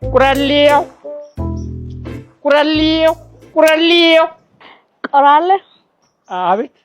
Curalio. ቆራለ አቤት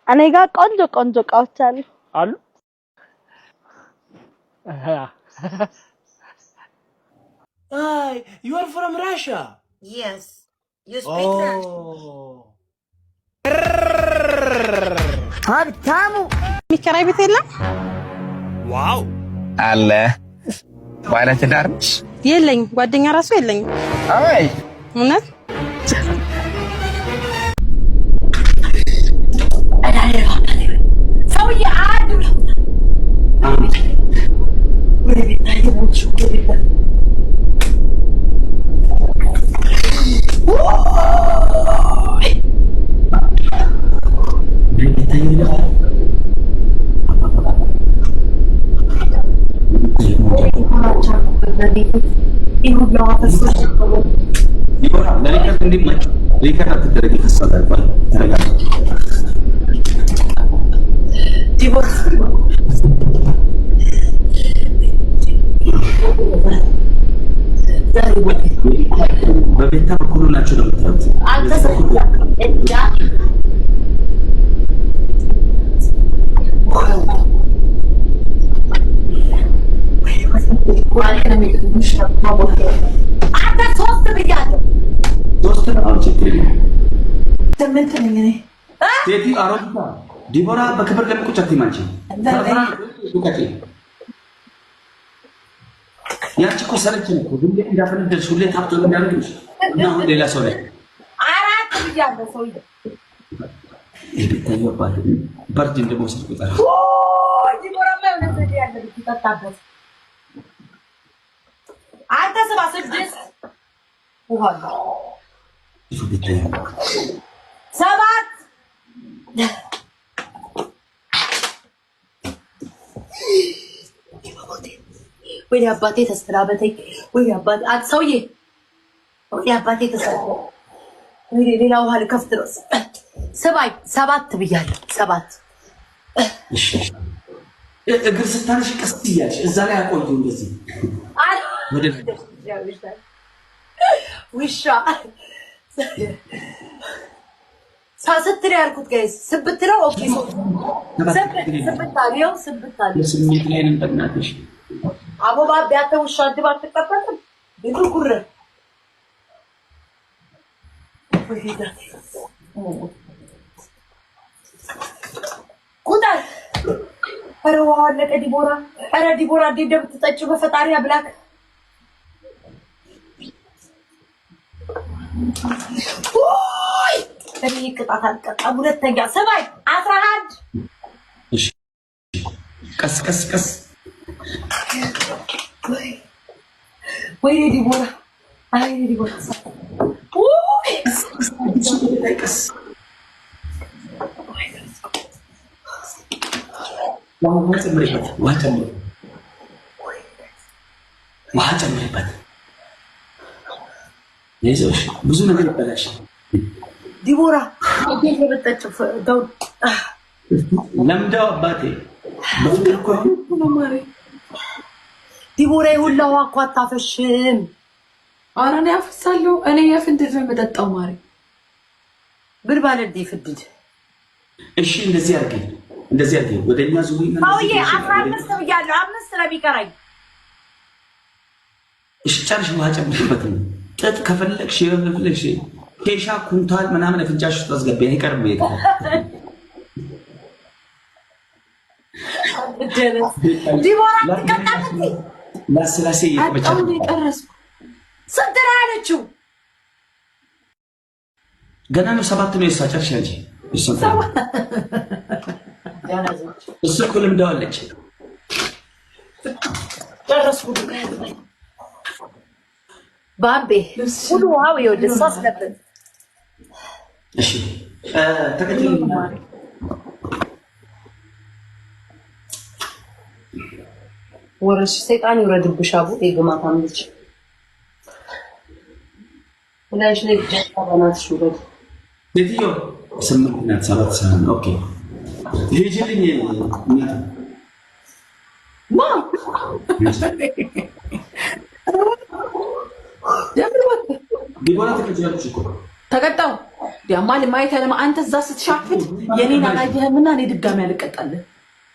እኔ ጋር ቆንጆ እቃዎች አሉ አሉ Hi, you are from Russia? Yes. You speak Russian? ሀብታሙ የሚከራይ ቤት የለም Wow. አለ ባለ ትዳር ነሽ? የለኝም ጓደኛ ራሱ የለኝም አይ እውነት ሰውዬ አዱ በቤታ በኩል ናቸው ነው ዲቦራ በክብር ለምቁጭ አትይማንቺ ያቺ እኮ ሰለቸኝ እኮ ሁሌ እንዳፈነደልሽ ሁሌ ታብቶ እንዳልኩሽ እና አሁን ሌላ ሰው ላይ አራት ብያለሁ ሰውዬ የቤታዬ አባት በርድ እንደመውሰድ ቁጠራ ዲቦራ ማለት ነው ያለው ተጣጣበት አንተ ሰባ ስድስት ውሃ ቤታዬ ሰባት ወይ አባቴ ተስተራበተኝ ወይ አባቴ አትሰውዬ ወይ አባቴ ተስተራበተ ወይ ሌላ ውሃ ልከፍት ነው ሰባት ብያለሁ ሰባት እሺ እግር ስታነሽ ቀስ እያልሽ እዛ ላይ አቆዩ እንደዚህ ወደ ውሻ ሳስትሪ ያልኩት ጋይስ ስብት ነው ኦኬ ስብት አለው ስብት አለው ስሜት ላይ ነን በእናትሽ አቦባ ቢያተ ውሻ ድባ ተቀበልኩ ይዱኩረ ኩታል አረዋ ለቀ ዲቦራ አረ ዲቦራ እንዴት ተጠጭ በፈጣሪ አብላክ ኦይ እኔ ቅጣት አልቀጣም ሁለተኛ ሰባይ 11 እሺ ቀስ ወይ ዲቦራ አይ ዲቦራ ኦይ ቀስ ውሃ ጨምሪበት ይዘውሽ ብዙ ነገር ይበላሻል ዲቦራ እንዴት ለበጠጭ ደው ለምዳው አባቴ በፍቅር እኮ ነው ማሪ ዲቦራ ይሁላው እኮ አታፈሽም ኧረ እኔ አፈሳለሁ እኔ የፍንድድ ነው የምጠጣው ማሪ ብል ባለዲ ፍድድ እሺ እንደዚህ አድርጊ ወደኛ ዙሪ አውዬ 15 ብያለሁ 5 ስለሚቀራኝ እሺ ጨርሽ ውሃ ጨምሪበት ጥጥ ከፈለግሽ የፈለግሽ ኬሻ ኩንታል ምናምን ፍንጫሽ ውስጥ አስገቢ አይቀርም ይሄ ዲቦራ ተቀጣጣች ላስላሴ እየተመቸ አጣው ነው የጨረስኩ ስንት ነው ያለችው ገና ነው 7 ነው የሳጨርሽ እንጂ እሱ እኮ ልምደዋለች ጨረስኩ ባምቤ ሁሉ ውሃው ይወድ ሶስት ነበር እሺ ተከተለኝ ወርሽ ሰይጣን ይወረድብሽ አቡ የግማታም ልጅ ወላሽ ላይ ጃታባናት ሹበት ለዲዮ 8 ናት 7 ሰዓት ኦኬ ሄጅልኝ እናት ማ ዲቦራ ተከታዮች እኮ ተቀጣው ዲያማል ማየት ያለ አንተ እዛ ስትሻፍት የኔን አላየህምና እኔ ድጋሚ አልቀጣልህ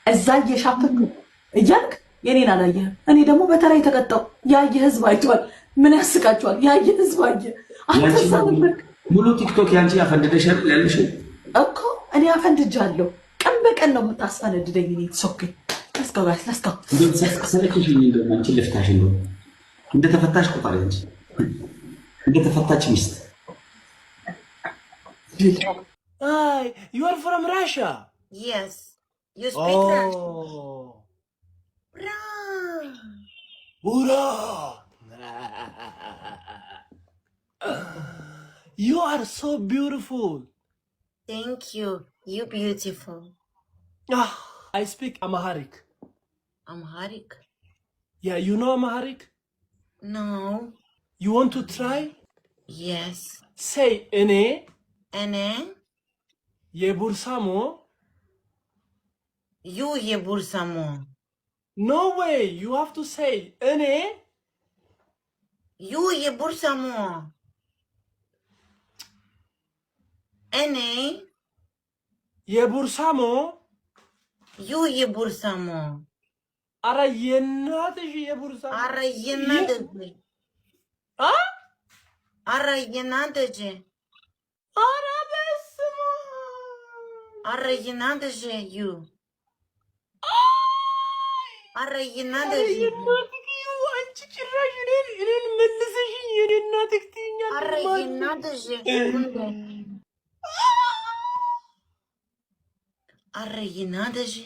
እዛ እየሻፍት እያልክ የኔን አላየህም እኔ ደግሞ በተራ የተቀጣው ያየ ህዝብ አይቷል ምን ያስቃቸዋል ያየ ህዝብ አየ አንተ ሰምልክ ሙሉ ቲክቶክ ያንቺ ያፈንደደሻል ያለሽ እኮ እኔ አፈንድጃለሁ ቀን በቀን ነው የምታስፈነድደኝ እኔ ሶኬ ለስካው ጋር ለስካው ሰለክሽኝ እንደምን አንቺ ልፍታሽ እንደው እንደተፈታሽ ቁጣሪ እንጂ እንደተፈታች ሚስት Hi, you are from Russia? Yes. You speak Russian? Oh. Bra. Hurrah! You are so beautiful. Thank you. You beautiful. Ah, I speak Amharic. Amharic? Yeah, you know Amharic? No. You want to try? Yes. Say ene. Ene? Yebursamo. You yebursamo. No way. You have to say ene. You yebursamo. Ene? Yebursamo. You yebursamo. Ara yenatish yebursamo. Ara yenadaje. Ah? Ara yenadaje. Ara besma. Ara yenadaje you. Ara yenadaje. አንቺ ጭራሽ እኔን መልሰሽኝ የኔ እናት ትክትኛል Ara yenadaje. Ara yenadaje.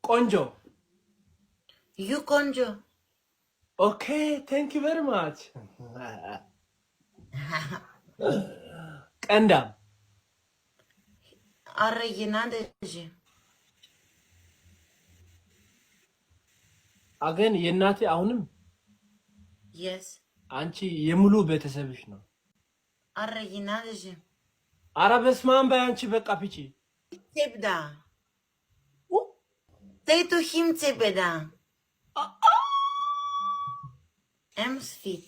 ቆንጆ You konjo. ኦኬ ቴንክ ዩ ቬሪ ማች ቀንዳም Ara yenadaje. አገን የእናቴ አሁንም Yes. አንቺ የሙሉ ቤተሰብሽ ነው Ara yenadaje. አረ በስመ አብ አንቺ በቃ ፒቺ Tebda. Say to him Tebda. M's feet.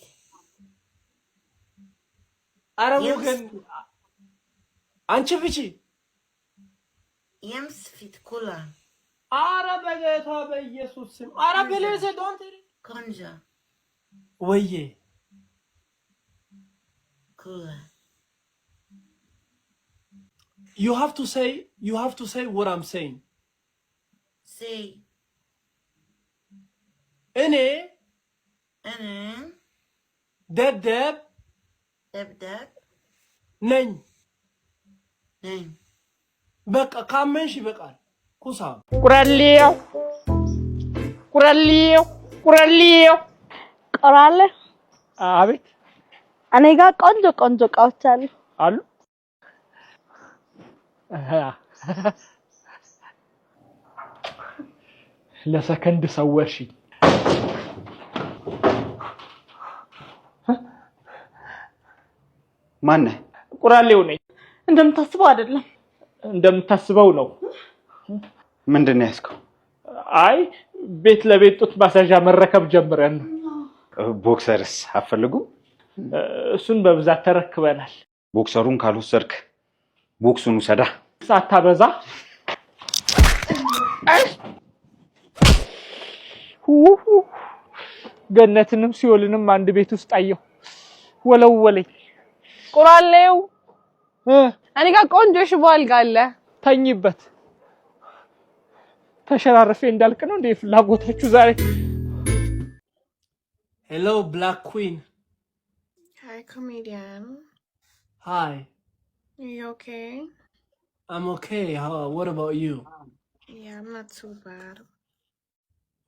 አረ ወገን አንቺ ፒቺ M's feet cooler. አረ በጌታ በኢየሱስ ስም አረ በለዘ ዶንት Konja. ወዬ Cooler. you have to say what I'm saying Say. እኔ Ene. ደደብ Tebda. ነኝ Name. በቃ ካመንሽ ይበቃል ኩሳ ቁራሌው ቁራሌው ቁራሌው ቆራለ አቤት እኔ ጋር ቆንጆ ቆንጆ እቃዎች አሉ አሉ ለሰከንድ ሰወርሽኝ ማን ቁራሌው ነኝ እንደምታስበው አይደለም እንደምታስበው ነው ምንድነው ያስከው አይ ቤት ለቤት ጡት ማሳዣ መረከብ ጀምረን ቦክሰርስ አፈልጉ እሱን በብዛት ተረክበናል ቦክሰሩን ካልወሰድክ ቦክሱን ውሰዳ ሳታበዛ ገነትንም ሲኦልንም አንድ ቤት ውስጥ አየሁ ወለወለኝ ቁራሌው እኔ ጋር ቆንጆ ሽቦ አልጋ አለ ተኝበት ተሸራርፌ እንዳልክ ነው እንዴ ፍላጎታችሁ ዛሬ hello black queen Hi, comedian. hi Are you okay? I'm okay what about you Yeah, I'm not too bad.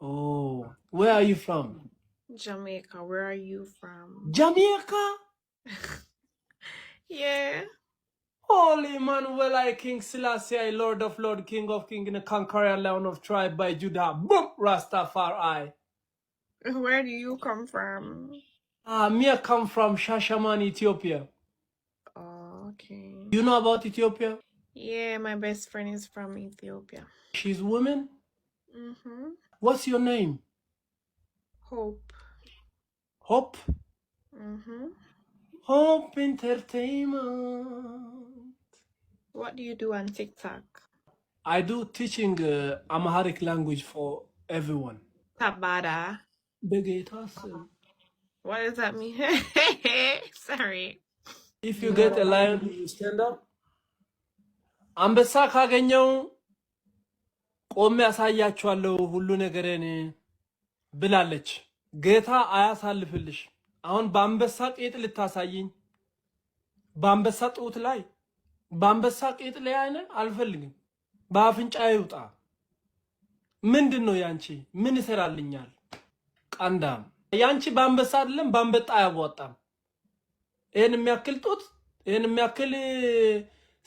oh where are you from Jamaica, where are you from? Jamaica Yeah. Holy Manuel, I King Selassie, I Lord of Lord, King of King, in the conqueror, Lion of tribe by Judah. Boom, Rastafari. Where do you come from? Me I come from Shashaman, Ethiopia. Oh, okay. You know about Ethiopia? Yeah, my best friend is from Ethiopia. She's woman? Mm-hmm. What's your name? Hope. Hope? Mm-hmm. Hope Entertainment. What do you do on TikTok? I do teaching Amharic language for everyone. Tabada. Begetas. What does that mean? Sorry. If you get a lion, you stand up. አንበሳ ካገኘው ቆሜ ያሳያችኋለሁ ሁሉ ነገርን ብላለች። ጌታ አያሳልፍልሽ። አሁን በአንበሳ ቄጥ ልታሳይኝ፣ በአንበሳ ጡት ላይ በአንበሳ ቄጥ ላይ አይነ አልፈልግም። በአፍንጫ ይውጣ። ምንድነው ያንቺ? ምን ይሰራልኛል? ቀንዳም ያንቺ በአንበሳ አይደለም በአንበጣ አያዋጣም። ይሄን የሚያክል ጡት፣ ይሄን የሚያክል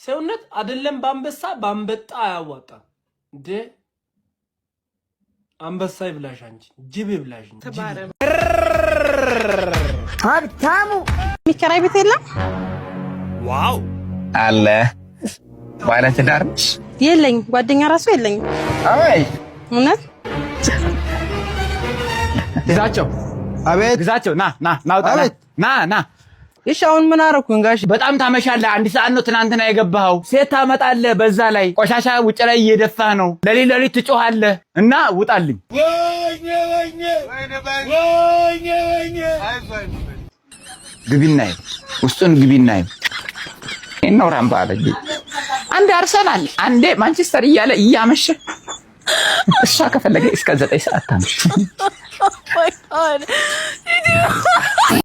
ሰውነት አይደለም በአንበሳ በአንበጣ አያዋጣም። እንዴ አንበሳ ይብላሽ አንቺ፣ ጅብ ይብላሽ። ሀብታሙ የሚከራይ ቤት የለም? ዋው አለ። ባለ ትዳር ነሽ? የለኝ፣ ጓደኛ ራሱ የለኝ። አይ እውነት? ግዛቸው። አቤት። ግዛቸው ና ና ና ውጣ ና ና። እሺ አሁን ምን አደረኩኝ ጋሽ? በጣም ታመሻለህ። አንድ ሰዓት ነው ትናንትና የገባኸው። ሴት ታመጣለህ፣ በዛ ላይ ቆሻሻ ውጭ ላይ እየደፋህ ነው። ለሊት ትጮሃለህ እና ውጣልኝ። ግቢና ውስጡን ግቢና ነው ራምባ አለኝ። አንድ አርሰናል አንዴ ማንቸስተር እያለ እያመሸ እሷ ከፈለገ እስከ 9 ሰዓት ታምሽ።